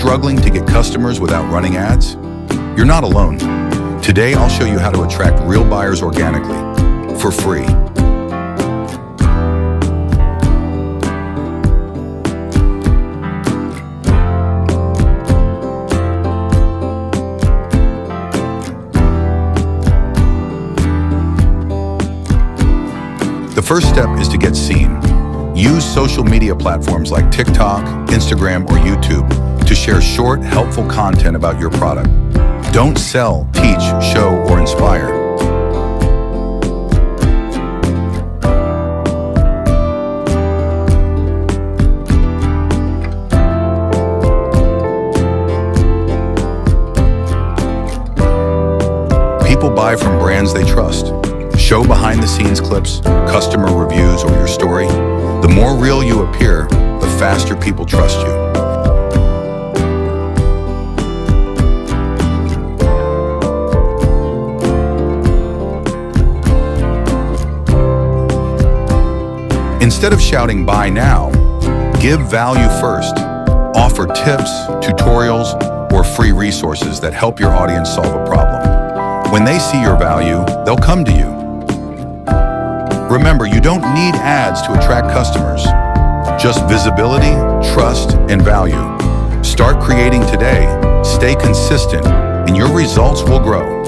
Struggling to get customers without running ads? You're not alone. Today, I'll show you how to attract real buyers organically, for free. The first step is to get seen. Use social media platforms like TikTok, Instagram, or YouTube to share short, helpful content about your product. Don't sell, teach, show, or inspire. People buy from brands they trust. Show behind-the-scenes clips, customer reviews, or your story. The more real you appear, the faster people trust you. Instead of shouting "buy now," give value first. Offer tips, tutorials, or free resources that help your audience solve a problem. When they see your value, they'll come to you. Remember, you don't need ads to attract customers. Just visibility, trust, and value. Start creating today, stay consistent, and your results will grow.